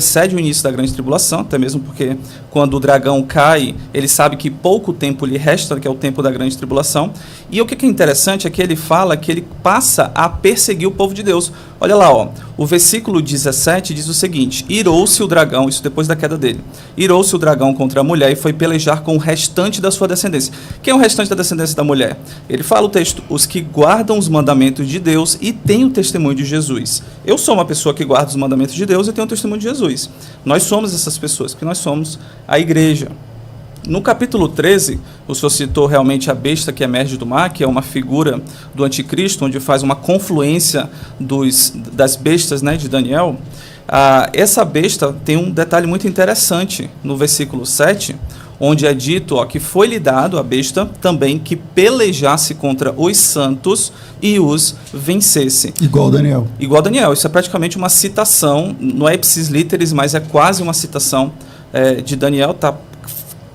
Precede o início da grande tribulação, até mesmo porque quando o dragão cai, ele sabe que pouco tempo lhe resta, que é o tempo da grande tribulação. E o que é interessante é que ele fala que ele passa a perseguir o povo de Deus. Olha lá, ó, o versículo 17 diz o seguinte: irou-se o dragão, isso depois da queda dele, irou-se o dragão contra a mulher e foi pelejar com o restante da sua descendência. Quem é o restante da descendência da mulher? Ele fala o texto: os que guardam os mandamentos de Deus e têm o testemunho de Jesus. Eu sou uma pessoa que guarda os mandamentos de Deus e tenho o testemunho de Jesus. Nós somos essas pessoas, porque nós somos a igreja. No capítulo 13, o senhor citou realmente a besta que emerge do mar, que é uma figura do anticristo, onde faz uma confluência das bestas, né, de Daniel. Essa besta tem um detalhe muito interessante no versículo 7, onde é dito, ó, que foi-lhe dado a besta também que pelejasse contra os santos e os vencesse. Igual Daniel. Igual Daniel. Isso é praticamente uma citação, não é ipsis literis, mas é quase uma citação de Daniel, está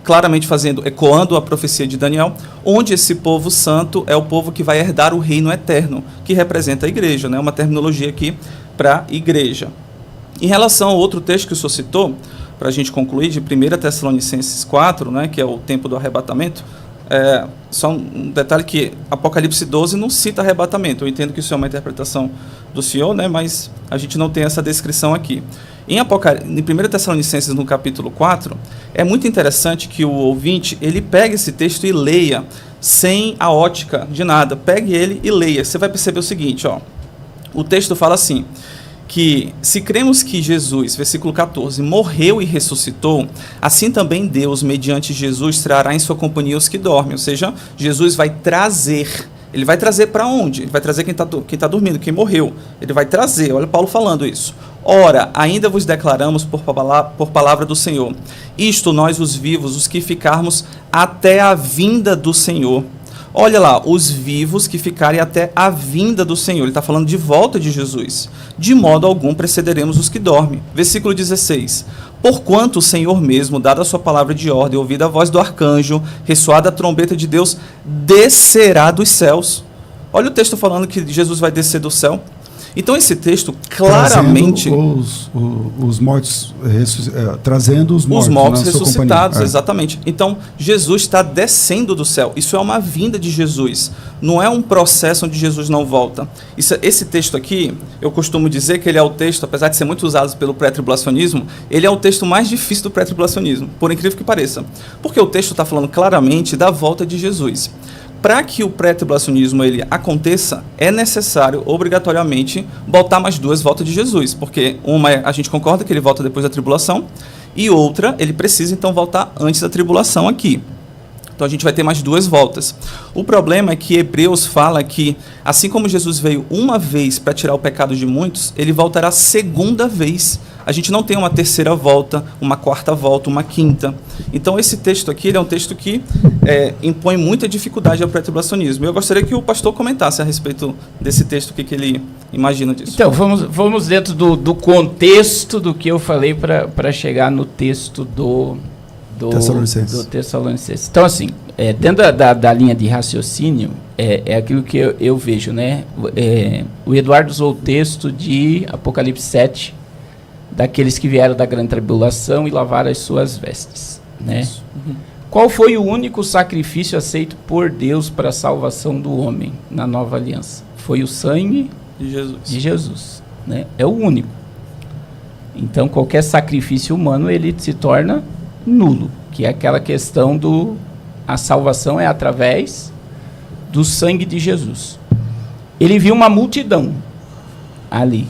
claramente ecoando a profecia de Daniel, onde esse povo santo é o povo que vai herdar o reino eterno, que representa a igreja, né? Uma terminologia aqui para igreja. Em relação ao outro texto que o senhor citou, para a gente concluir, de 1 Tessalonicenses 4, né, que é o tempo do arrebatamento, só um detalhe que Apocalipse 12 não cita arrebatamento. Eu entendo que isso é uma interpretação do senhor, né, mas a gente não tem essa descrição aqui. Em 1 Tessalonicenses, no capítulo 4, é muito interessante que o ouvinte ele pegue esse texto e leia, sem a ótica de nada. Pegue ele e leia. Você vai perceber o seguinte, ó, o texto fala assim, que se cremos que Jesus, versículo 14, morreu e ressuscitou, assim também Deus, mediante Jesus, trará em sua companhia os que dormem. Ou seja, Jesus vai trazer. Ele vai trazer para onde? Ele vai trazer quem está dormindo, quem morreu. Ele vai trazer, olha Paulo falando isso. Ora, ainda vos declaramos por palavra do Senhor, isto nós os vivos, os que ficarmos até a vinda do Senhor. Olha lá, os vivos que ficarem até a vinda do Senhor. Ele está falando de volta de Jesus. De modo algum precederemos os que dormem. Versículo 16. Porquanto o Senhor mesmo, dada a sua palavra de ordem, ouvida a voz do arcanjo, ressoada a trombeta de Deus, descerá dos céus. Olha o texto falando que Jesus vai descer do céu. Então esse texto claramente... Os mortos, trazendo os mortos ressuscitados, exatamente. Então Jesus está descendo do céu. Isso é uma vinda de Jesus. Não é um processo onde Jesus não volta. Esse texto aqui, eu costumo dizer que ele é o texto, apesar de ser muito usado pelo pré-tribulacionismo, ele é o texto mais difícil do pré-tribulacionismo, por incrível que pareça. Porque o texto está falando claramente da volta de Jesus. Para que o pré-tribulacionismo ele aconteça, é necessário, obrigatoriamente, botar mais duas voltas de Jesus, porque uma a gente concorda que ele volta depois da tribulação, e outra, ele precisa então voltar antes da tribulação aqui. Então a gente vai ter mais duas voltas. O problema é que Hebreus fala que, assim como Jesus veio uma vez para tirar o pecado de muitos, ele voltará segunda vez. A gente não tem uma terceira volta, uma quarta volta, uma quinta. Então esse texto aqui ele é um texto que impõe muita dificuldade ao pré-tribulacionismo. Eu gostaria que o pastor comentasse a respeito desse texto, o que ele imagina disso. Então, vamos dentro do contexto do que eu falei para chegar no texto do Tessalonicenses. Então, assim, dentro da linha de raciocínio, é aquilo que eu vejo, né? O Eduardo usou o texto de Apocalipse 7, daqueles que vieram da grande tribulação e lavaram as suas vestes, né? Uhum. Qual foi o único sacrifício aceito por Deus para a salvação do homem na nova aliança? Foi o sangue de Jesus, né? É o único. Então, qualquer sacrifício humano, ele se torna nulo, que é aquela questão a salvação é através do sangue de Jesus. Ele viu uma multidão ali.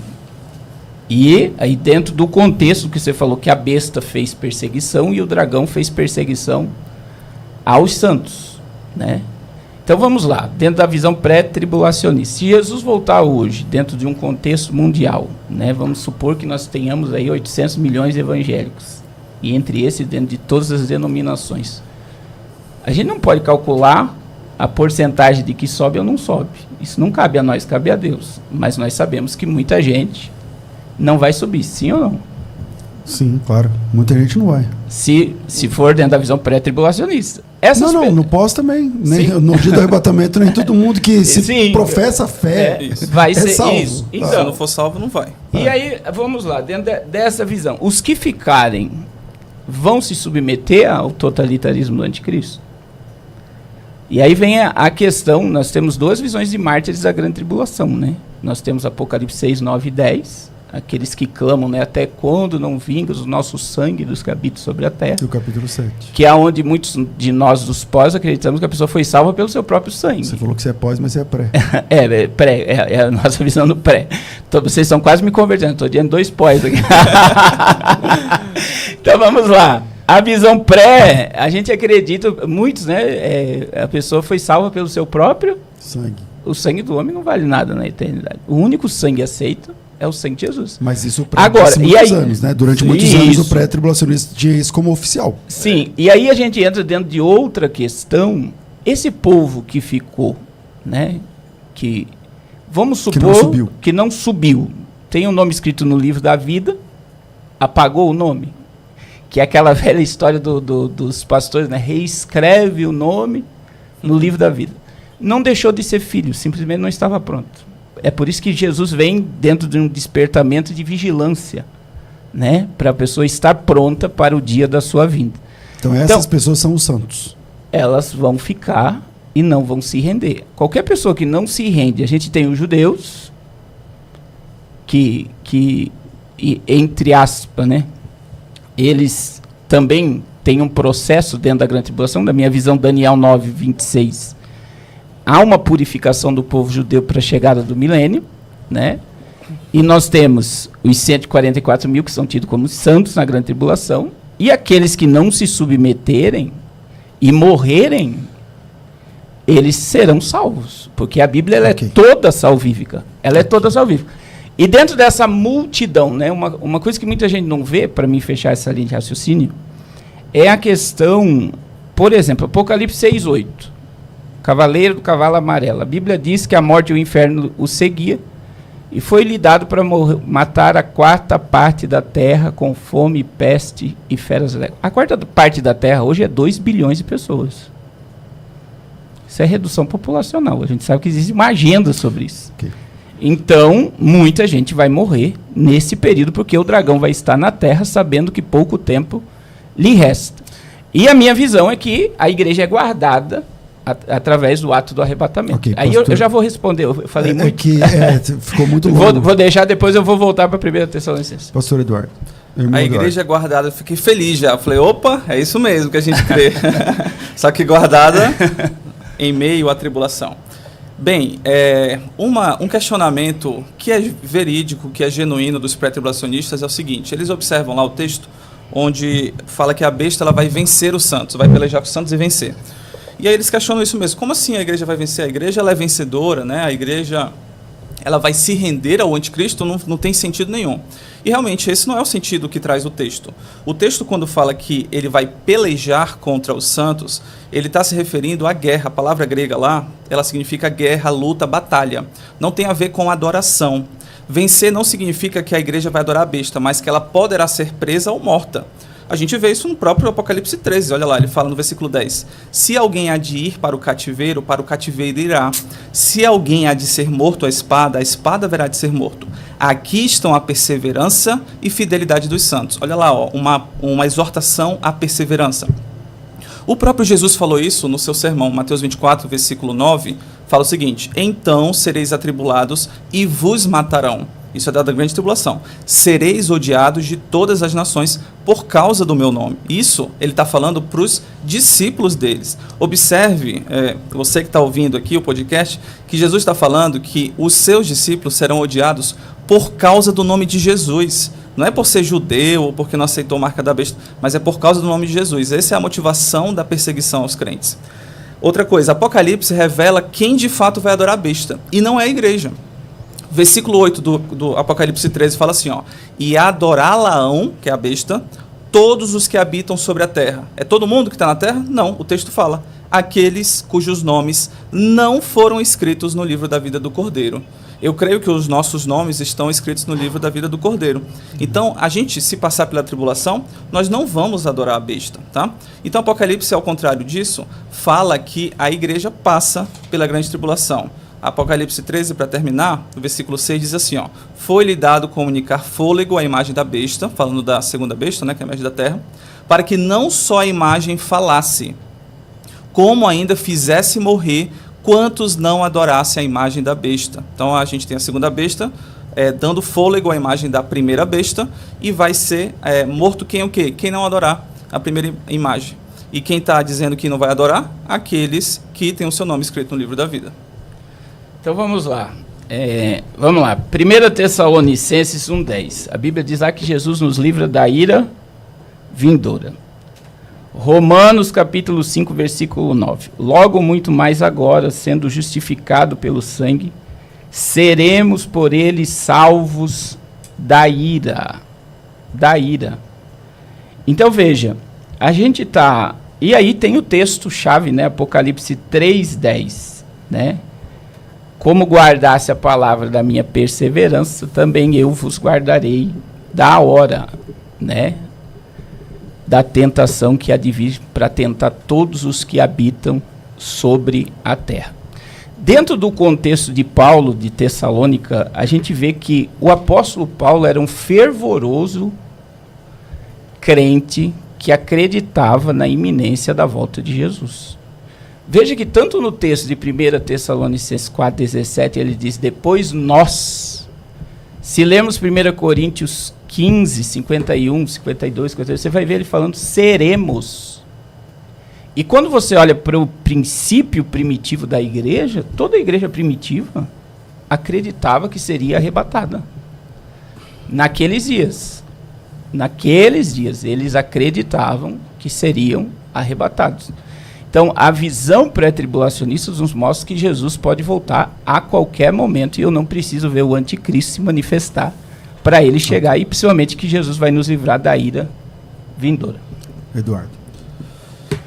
E aí dentro do contexto que você falou que a besta fez perseguição e o dragão fez perseguição aos santos, né? Então vamos lá, dentro da visão pré-tribulacionista. Se Jesus voltar hoje, dentro de um contexto mundial, né, vamos supor que nós tenhamos aí 800 milhões de evangélicos, e entre esses, dentro de todas as denominações, a gente não pode calcular a porcentagem de que sobe ou não sobe. Isso não cabe a nós, cabe a Deus. Mas nós sabemos que muita gente não vai subir, sim ou não? Sim, claro. Muita gente não vai. Se for dentro da visão pré-tribulacionista. No pós também. No dia do arrebatamento, nem todo mundo que se professa a fé vai ser salvo. Isso. Então, se não for salvo, não vai. E aí, vamos lá, dentro dessa visão. Os que ficarem vão se submeter ao totalitarismo do anticristo? E aí vem a questão, nós temos duas visões de mártires da grande tribulação, né? Nós temos Apocalipse 6, 9 e 10, aqueles que clamam, né, até quando não vingas o nosso sangue dos que habitam sobre a terra. E o capítulo 7. Que é onde muitos de nós dos pós acreditamos que a pessoa foi salva pelo seu próprio sangue. Você falou que você é pós, mas você é pré. É a nossa visão do pré. Então, vocês estão quase me convertendo, estou dizendo 2 pós aqui. Então vamos lá. A visão pré, a gente acredita, muitos, né? A pessoa foi salva pelo seu próprio sangue. O sangue do homem não vale nada na eternidade. O único sangue aceito é o sangue de Jesus. Mas isso agora, muitos anos, né? Durante muitos anos o pré-tribulacionista tinha isso como oficial. Sim, e aí a gente entra dentro de outra questão. Esse povo que ficou, né? Que vamos supor que não subiu. Tem um nome escrito no livro da vida, apagou o nome. Que é aquela velha história dos pastores, né? Reescreve o nome no livro da vida. Não deixou de ser filho, simplesmente não estava pronto. É por isso que Jesus vem dentro de um despertamento de vigilância, né? Para a pessoa estar pronta para o dia da sua vinda. Então essas pessoas são os santos. Elas vão ficar e não vão se render. Qualquer pessoa que não se rende, a gente tem os judeus, que entre aspas, né? Eles também têm um processo dentro da grande tribulação, da minha visão, Daniel 9, 26. Há uma purificação do povo judeu para a chegada do milênio, né? E nós temos os 144 mil que são tidos como santos na grande tribulação, e aqueles que não se submeterem e morrerem, eles serão salvos, porque a Bíblia ela é toda salvífica. Ela é toda salvífica. E dentro dessa multidão, né, uma coisa que muita gente não vê, para mim fechar essa linha de raciocínio, é a questão, por exemplo, Apocalipse 6, 8. Cavaleiro do cavalo amarelo. A Bíblia diz que a morte e o inferno o seguia e foi-lhe dado para matar a 4ª parte da terra com fome, peste e feras. A 4ª parte da terra hoje é 2 bilhões de pessoas. Isso é redução populacional. A gente sabe que existe uma agenda sobre isso. Então, muita gente vai morrer nesse período, porque o dragão vai estar na terra sabendo que pouco tempo lhe resta. E a minha visão é que a igreja é guardada através do ato do arrebatamento. Aí eu já vou responder, eu falei muito. Ficou muito longo. Vou deixar, depois eu vou voltar para a 1 Tessalonicenses. Pastor Eduardo. A igreja é guardada, eu fiquei feliz já. Falei, opa, é isso mesmo que a gente crê. Só que guardada em meio à tribulação. Bem, um questionamento que é verídico, que é genuíno dos pré-tribulacionistas é o seguinte: eles observam lá o texto onde fala que a besta ela vai vencer os santos, vai pelejar com os santos e vencer. E aí eles questionam isso mesmo. Como assim a igreja vai vencer? A igreja ela é vencedora, né? A igreja ela vai se render ao anticristo? Não tem sentido nenhum. E realmente esse não é o sentido que traz o texto. O texto, quando fala que ele vai pelejar contra os santos, ele está se referindo à guerra. A palavra grega lá, ela significa guerra, luta, batalha. Não tem a ver com adoração. Vencer não significa que a igreja vai adorar a besta, mas que ela poderá ser presa ou morta. A gente vê isso no próprio Apocalipse 13, olha lá, ele fala no versículo 10. Se alguém há de ir para o cativeiro irá. Se alguém há de ser morto à espada haverá de ser morto. Aqui estão a perseverança e fidelidade dos santos. Olha lá, uma exortação à perseverança. O próprio Jesus falou isso no seu sermão, Mateus 24, versículo 9, fala o seguinte: então sereis atribulados e vos matarão. Isso é da grande tribulação. Sereis odiados de todas as nações por causa do meu nome. Isso ele está falando para os discípulos deles. Observe, você que está ouvindo aqui o podcast, que Jesus está falando que os seus discípulos serão odiados por causa do nome de Jesus. Não é por ser judeu ou porque não aceitou a marca da besta, mas é por causa do nome de Jesus. Essa é a motivação da perseguição aos crentes. Outra coisa, Apocalipse revela quem de fato vai adorar a besta, e não é a igreja. Versículo 8 do Apocalipse 13 fala assim, e adorá-la-ão, que é a besta, todos os que habitam sobre a terra. É todo mundo que está na terra? Não, o texto fala, aqueles cujos nomes não foram escritos no livro da vida do Cordeiro. eu creio que os nossos nomes estão escritos no livro da vida do Cordeiro. Então, a gente, se passar pela tribulação, nós não vamos adorar a besta, tá? Então, Apocalipse, ao contrário disso, fala que a igreja passa pela grande tribulação. Apocalipse 13, para terminar, o versículo 6 diz assim, ó: foi-lhe dado comunicar fôlego à imagem da besta, falando da segunda besta, né, que é a imagem da terra, para que não só a imagem falasse, como ainda fizesse morrer quantos não adorassem a imagem da besta. Então a gente tem a segunda besta, dando fôlego à imagem da primeira besta, e vai ser morto quem o quê? Quem não adorar a primeira imagem. E quem está dizendo que não vai adorar? Aqueles que têm o seu nome escrito no livro da vida. Então vamos lá. Vamos lá. 1 Tessalonicenses 1,10. A Bíblia diz lá que Jesus nos livra da ira vindoura. Romanos capítulo 5, versículo 9. Logo muito mais agora, sendo justificado pelo sangue, seremos por ele salvos da ira. Da ira. Então veja, a gente está... E aí tem o texto-chave, né? Apocalipse 3,10, né? Como guardasse a palavra da minha perseverança, também eu vos guardarei da hora, né, da tentação que há de vir para tentar todos os que habitam sobre a terra. Dentro do contexto de Paulo, de Tessalônica, a gente vê que o apóstolo Paulo era um fervoroso crente que acreditava na iminência da volta de Jesus. Veja que tanto no texto de 1 Tessalonicenses 4,17, ele diz, depois nós, se lermos 1 Coríntios 15, 51, 52, 53, você vai ver ele falando seremos. E quando você olha para o princípio primitivo da igreja, toda a igreja primitiva acreditava que seria arrebatada. Naqueles dias, eles acreditavam que seriam arrebatados. Então, a visão pré-tribulacionista nos mostra que Jesus pode voltar a qualquer momento e eu não preciso ver o anticristo se manifestar para ele chegar, e principalmente que Jesus vai nos livrar da ira vindoura. Eduardo.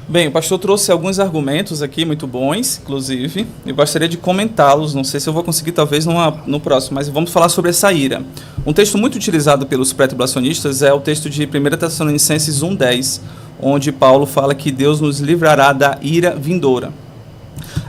Bem, o pastor trouxe alguns argumentos aqui, muito bons, inclusive. Eu gostaria de comentá-los, não sei se eu vou conseguir talvez no próximo, mas vamos falar sobre essa ira. Um texto muito utilizado pelos pré-tribulacionistas é o texto de 1 Tessalonicenses 1,10, onde Paulo fala que Deus nos livrará da ira vindoura.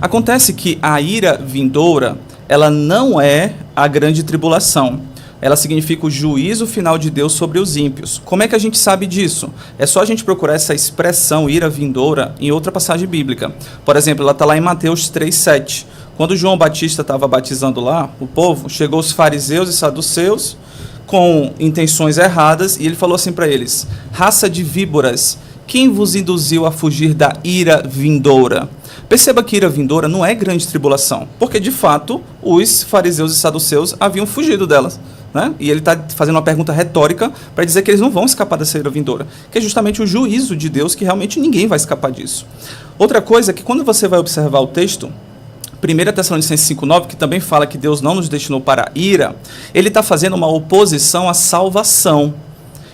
Acontece que a ira vindoura, ela não é a grande tribulação. Ela significa o juízo final de Deus sobre os ímpios. Como é que a gente sabe disso? É só a gente procurar essa expressão, ira vindoura, em outra passagem bíblica. Por exemplo, ela está lá em Mateus 3,7. Quando João Batista estava batizando lá, o povo, chegou os fariseus e saduceus com intenções erradas, e ele falou assim para eles, raça de víboras, quem vos induziu a fugir da ira vindoura? Perceba que ira vindoura não é grande tribulação, porque de fato os fariseus e saduceus haviam fugido delas, né? E ele está fazendo uma pergunta retórica para dizer que eles não vão escapar dessa ira vindoura, que é justamente o juízo de Deus, que realmente ninguém vai escapar disso. Outra coisa é que quando você vai observar o texto, 1 Tessalonicenses 5,9, que também fala que Deus não nos destinou para a ira, ele está fazendo uma oposição à salvação.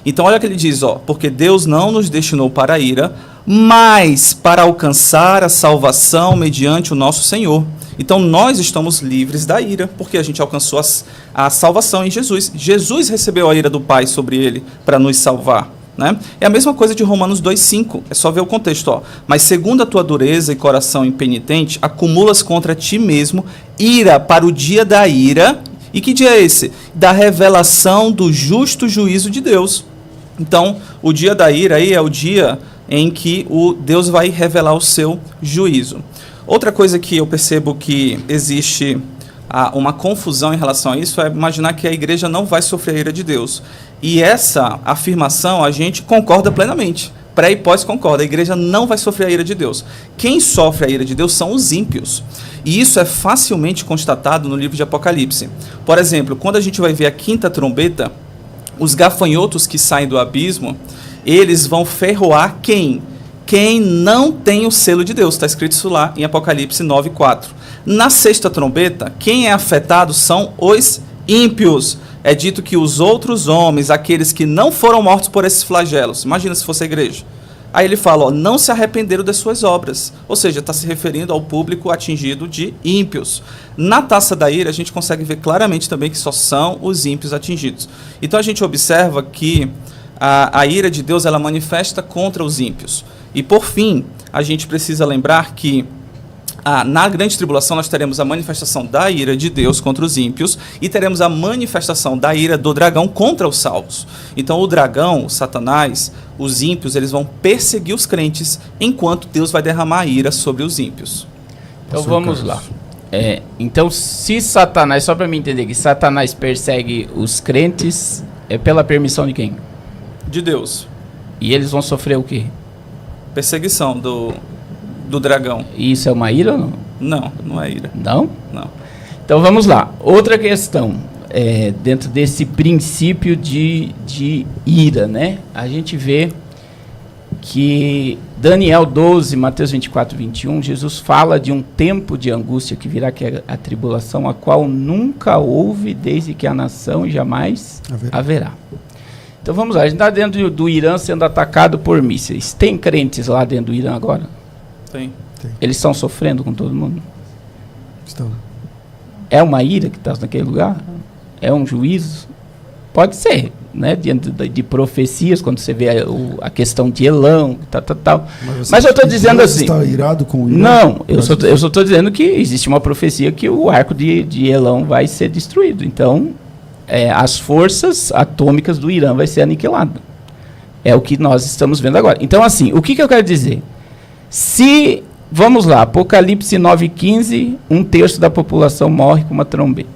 Então olha o que ele diz, porque Deus não nos destinou para a ira, mas para alcançar a salvação mediante o nosso Senhor. Então nós estamos livres da ira, porque a gente alcançou a salvação em Jesus. Jesus recebeu a ira do Pai sobre ele para nos salvar, né? É a mesma coisa de Romanos 2,5, é só ver o contexto. Mas segundo a tua dureza e coração impenitente, acumulas contra ti mesmo ira para o dia da ira. E que dia é esse? Da revelação do justo juízo de Deus. Então, o dia da ira aí é o dia em que Deus vai revelar o seu juízo. Outra coisa que eu percebo que existe uma confusão em relação a isso é imaginar que a igreja não vai sofrer a ira de Deus. E essa afirmação a gente concorda plenamente. Pré e pós concorda, a igreja não vai sofrer a ira de Deus. Quem sofre a ira de Deus são os ímpios. E isso é facilmente constatado no livro de Apocalipse. Por exemplo, quando a gente vai ver a quinta trombeta, os gafanhotos que saem do abismo, eles vão ferroar quem? Quem não tem o selo de Deus. Está escrito isso lá em Apocalipse 9,4. Na sexta trombeta, quem é afetado são os ímpios. É dito que os outros homens, aqueles que não foram mortos por esses flagelos, imagina se fosse a igreja, Aí ele fala, não se arrependeram das suas obras. Ou seja, está se referindo ao público atingido de ímpios. Na taça da ira, a gente consegue ver claramente também que só são os ímpios atingidos. Então a gente observa que a ira de Deus ela manifesta contra os ímpios. E por fim, a gente precisa lembrar que na grande tribulação nós teremos a manifestação da ira de Deus contra os ímpios e teremos a manifestação da ira do dragão contra os salvos. Então o dragão, o Satanás, os ímpios, eles vão perseguir os crentes enquanto Deus vai derramar a ira sobre os ímpios. Então vamos lá. Então se Satanás, só para me entender, que Satanás persegue os crentes, é pela permissão de quem? De Deus. E eles vão sofrer o quê? Perseguição do dragão. E isso é uma ira ou não? Não, não é ira. Não? Não. Então vamos lá. Outra questão, dentro desse princípio de ira, né? A gente vê que Daniel 12, Mateus 24, 21, Jesus fala de um tempo de angústia que virá, que é a tribulação, a qual nunca houve desde que a nação e jamais haverá. Então vamos lá, a gente está dentro do Irã sendo atacado por mísseis. Tem crentes lá dentro do Irã agora? Tem. Eles estão sofrendo com todo mundo? Estão. É uma ira que está naquele lugar? É um juízo? Pode ser, né? Diante de profecias, quando você vê a questão de Elão, tal. Mas eu estou dizendo assim... Você está irado com o Irã? Não, eu só estou dizendo que existe uma profecia que o arco de Elão vai ser destruído. Então, as forças atômicas do Irã vai ser aniquilado. É o que nós estamos vendo agora. Então, assim, o que eu quero dizer? Se, vamos lá, Apocalipse 9,15, 1/3 da população morre com uma trombeta.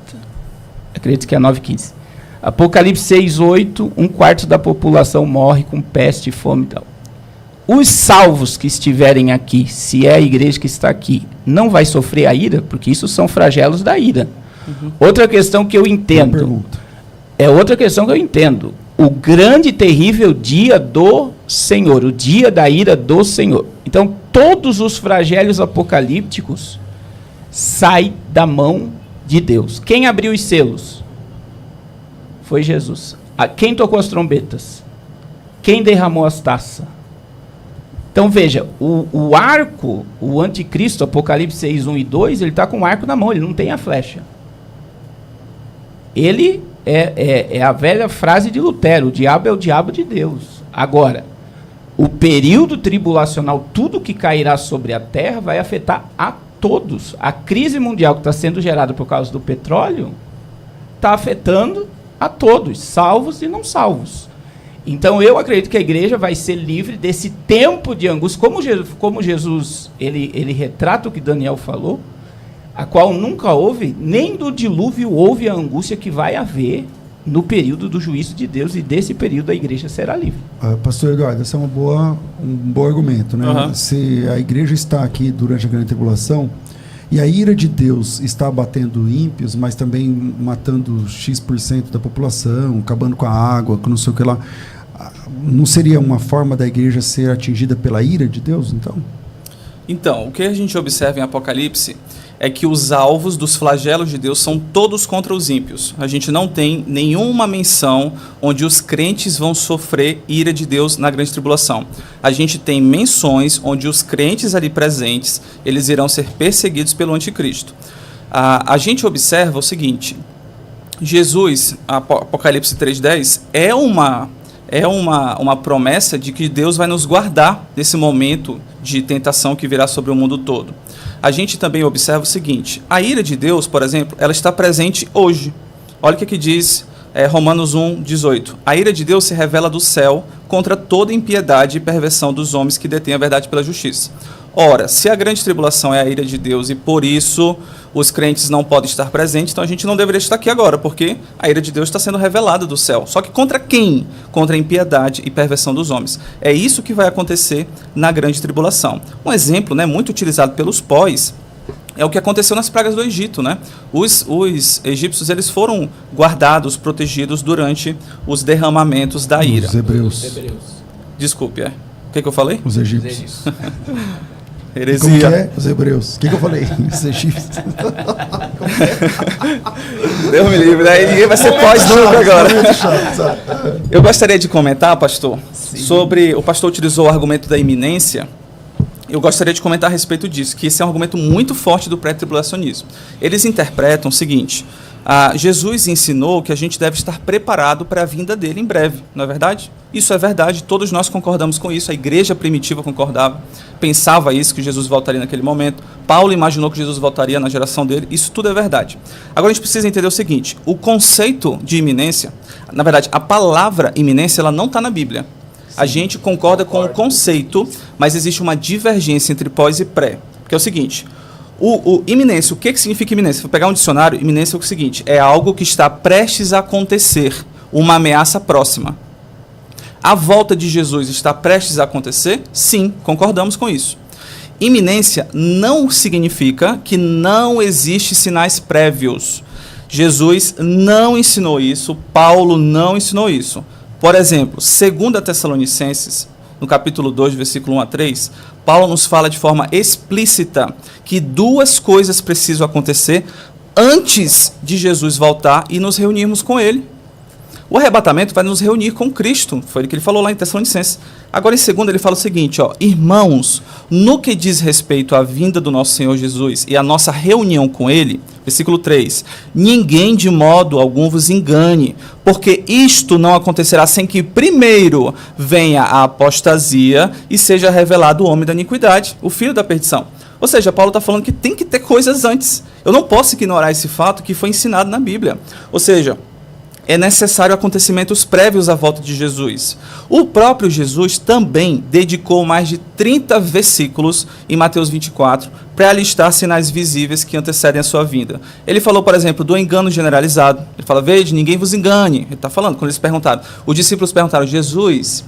Acredito que é 9,15. Apocalipse 6,8, 1/4 da população morre com peste, fome e tal. Os salvos que estiverem aqui, se é a igreja que está aqui, não vai sofrer a ira? Porque isso são flagelos da ira. Uhum. Outra questão que eu entendo. Outra questão que eu entendo. O grande e terrível dia do Senhor, o dia da ira do Senhor. Então, todos os flagelos apocalípticos saem da mão de Deus. Quem abriu os selos? Foi Jesus. Quem tocou as trombetas? Quem derramou as taças? Então, veja, o arco, o anticristo, Apocalipse 6, 1 e 2, ele está com o arco na mão, ele não tem a flecha. Ele é a velha frase de Lutero, o diabo é o diabo de Deus. Agora, o período tribulacional, tudo que cairá sobre a terra vai afetar a todos. A crise mundial que está sendo gerada por causa do petróleo está afetando a todos, salvos e não salvos. Então eu acredito que a igreja vai ser livre desse tempo de angústia, como Jesus ele retrata o que Daniel falou, a qual nunca houve, nem do dilúvio houve a angústia que vai haver no período do juízo de Deus, e desse período a igreja será livre. Pastor Eduardo, esse é um bom argumento, né? Uhum. Se a igreja está aqui durante a grande tribulação e a ira de Deus está abatendo ímpios, mas também matando X% da população, acabando com a água, com não sei o que lá, não seria uma forma da igreja ser atingida pela ira de Deus, então? Então, o que a gente observa em Apocalipse é que os alvos dos flagelos de Deus são todos contra os ímpios. A gente não tem nenhuma menção onde os crentes vão sofrer ira de Deus na grande tribulação. A gente tem menções onde os crentes ali presentes, eles irão ser perseguidos pelo anticristo. A gente observa o seguinte: Jesus, Apocalipse 3:10, é uma promessa de que Deus vai nos guardar desse momento de tentação que virá sobre o mundo todo. A gente também observa o seguinte: a ira de Deus, por exemplo, ela está presente hoje. Olha o que diz Romanos 1:18. A ira de Deus se revela do céu contra toda impiedade e perversão dos homens que detêm a verdade pela justiça. Ora, se a grande tribulação é a ira de Deus e por isso os crentes não podem estar presentes, então a gente não deveria estar aqui agora, porque a ira de Deus está sendo revelada do céu. Só que contra quem? Contra a impiedade e perversão dos homens. É isso que vai acontecer na grande tribulação. Um exemplo, né, muito utilizado pelos pós é o que aconteceu nas pragas do Egito, né? Os egípcios, eles foram guardados, protegidos durante os derramamentos da ira. Os hebreus. Desculpe, O que eu falei? Os egípcios. Heresia. Como que é? Os hebreus. O que eu falei? Deus me livre, né? Ninguém vai ser pós-nunca agora. Eu gostaria de comentar, pastor, sobre... O pastor utilizou o argumento da iminência. Eu gostaria de comentar a respeito disso, que esse é um argumento muito forte do pré-tribulacionismo. Eles interpretam o seguinte: Jesus ensinou que a gente deve estar preparado para a vinda dele em breve, não é verdade? Isso é verdade, todos nós concordamos com isso, a igreja primitiva concordava, pensava isso, que Jesus voltaria naquele momento, Paulo imaginou que Jesus voltaria na geração dele, isso tudo é verdade. Agora a gente precisa entender o seguinte: o conceito de iminência, na verdade, a palavra iminência, ela não está na Bíblia. A gente concorda com o conceito, mas existe uma divergência entre pós e pré. Que é o seguinte: o iminência, o que significa iminência? Se for pegar um dicionário, iminência é o seguinte: é algo que está prestes a acontecer, uma ameaça próxima. A volta de Jesus está prestes a acontecer? Sim, concordamos com isso. Iminência não significa que não existem sinais prévios. Jesus não ensinou isso, Paulo não ensinou isso. Por exemplo, 2 Tessalonicenses, no capítulo 2, versículo 1 a 3, Paulo nos fala de forma explícita que duas coisas precisam acontecer antes de Jesus voltar e nos reunirmos com ele. O arrebatamento vai nos reunir com Cristo, foi o que ele falou lá em Tessalonicenses. Agora, em 2 ele fala o seguinte: irmãos, no que diz respeito à vinda do nosso Senhor Jesus e à nossa reunião com ele, versículo 3, ninguém de modo algum vos engane, porque isto não acontecerá sem que primeiro venha a apostasia e seja revelado o homem da iniquidade, o filho da perdição. Ou seja, Paulo está falando que tem que ter coisas antes. Eu não posso ignorar esse fato que foi ensinado na Bíblia. Ou seja, é necessário acontecimentos prévios à volta de Jesus. O próprio Jesus também dedicou mais de 30 versículos em Mateus 24 para listar sinais visíveis que antecedem a sua vinda. Ele falou, por exemplo, do engano generalizado. Ele fala: veja, ninguém vos engane. Ele está falando, quando eles perguntaram, os discípulos perguntaram: Jesus,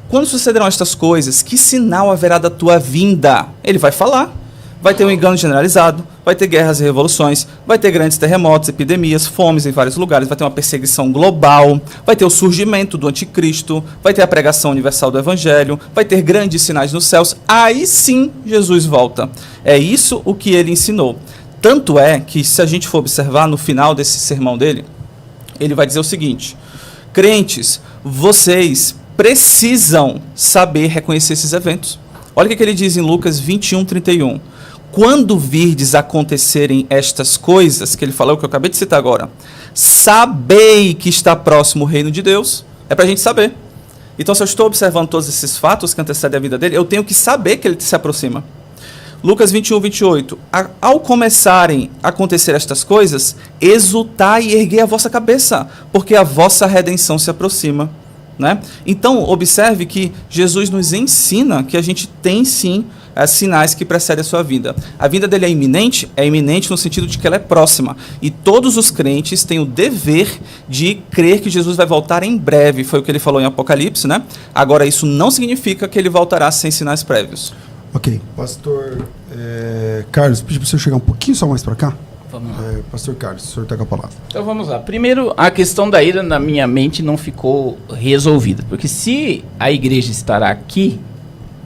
quando sucederão estas coisas, que sinal haverá da tua vinda? Ele vai falar. Vai ter um engano generalizado, vai ter guerras e revoluções, vai ter grandes terremotos, epidemias, fomes em vários lugares, vai ter uma perseguição global, vai ter o surgimento do anticristo, vai ter a pregação universal do evangelho, vai ter grandes sinais nos céus. Aí sim Jesus volta. É isso o que ele ensinou. Tanto é que, se a gente for observar no final desse sermão dele, ele vai dizer o seguinte: crentes, vocês precisam saber reconhecer esses eventos. Olha o que ele diz em Lucas 21:31. Quando virdes acontecerem estas coisas, que ele falou, que eu acabei de citar agora, sabei que está próximo o reino de Deus. É para a gente saber. Então, se eu estou observando todos esses fatos que antecedem a vida dele, eu tenho que saber que ele se aproxima. Lucas 21:28. Ao começarem a acontecer estas coisas, exultai e erguei a vossa cabeça, porque a vossa redenção se aproxima. Né? Então, observe que Jesus nos ensina que a gente tem sim sinais que precedem a sua vinda. A vinda dele é iminente no sentido de que ela é próxima. E todos os crentes têm o dever de crer que Jesus vai voltar em breve. Foi o que ele falou em Apocalipse, né? Agora, isso não significa que ele voltará sem sinais prévios. Ok. Pastor Carlos, pedi para o senhor chegar um pouquinho só mais para cá. Vamos lá. Pastor Carlos, o senhor está com a palavra. Então vamos lá. Primeiro, a questão da ira na minha mente não ficou resolvida. Porque se a igreja estará aqui,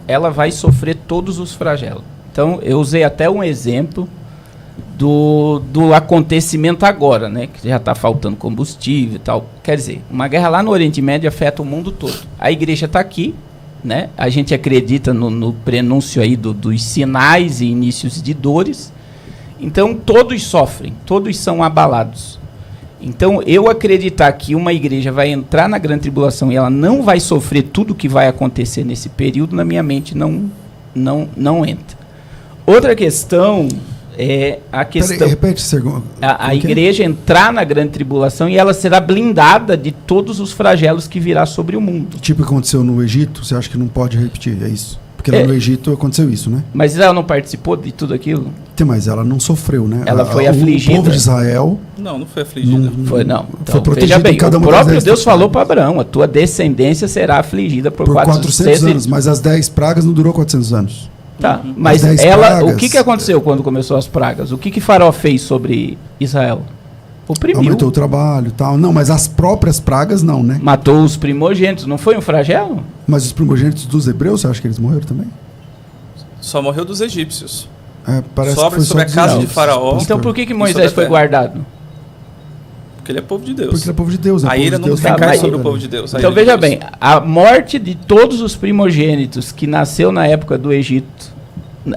ela vai sofrer todos os flagelos. Então, eu usei até um exemplo do acontecimento agora, né? Que já está faltando combustível e tal. Quer dizer, uma guerra lá no Oriente Médio afeta o mundo todo. A igreja está aqui, né? A gente acredita no prenúncio aí dos sinais e inícios de dores. Então, todos sofrem, todos são abalados. Então, eu acreditar que uma igreja vai entrar na grande tribulação e ela não vai sofrer tudo que vai acontecer nesse período, na minha mente não entra. Outra questão é a questão... Peraí, repete, segundo. A igreja entrar na grande tribulação e ela será blindada de todos os flagelos que virá sobre o mundo. Tipo que aconteceu no Egito, você acha que não pode repetir, é isso? Porque lá no Egito aconteceu isso, né? Mas Israel não participou de tudo aquilo? Mas ela não sofreu, né? Ela foi afligida. O povo de Israel... Não foi afligida. Então, foi protegida bem, em cada o uma próprio das Deus falou para Abraão: a tua descendência será afligida por 400 anos, mas as 10 pragas não durou 400 anos. Tá, mas o que aconteceu quando começou as pragas? O que Faraó fez sobre Israel? Oprimiu. Aumentou o trabalho e tal. Não, mas as próprias pragas não, né? Matou os primogênitos, não foi um flagelo? Mas os primogênitos dos hebreus, você acha que eles morreram também? Só morreu dos egípcios. Parece Sobre que foi a casa de Faraó. Então por que Moisés foi guardado? Porque ele é povo de Deus. Porque ele é povo de Deus. A ira não recai sobre o povo de Deus. Então veja bem, a morte de todos os primogênitos que nasceu na época do Egito,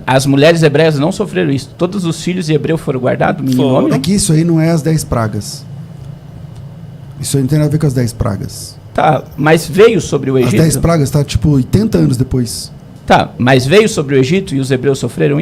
as mulheres hebreias não sofreram isso. Todos os filhos de Hebreu foram guardados? É que isso aí não é as 10 pragas. Isso aí não tem nada a ver com as 10 pragas. Tá, mas veio sobre o Egito? As 10 pragas tá tipo 80 anos depois. Tá, mas veio sobre o Egito e os hebreus sofreram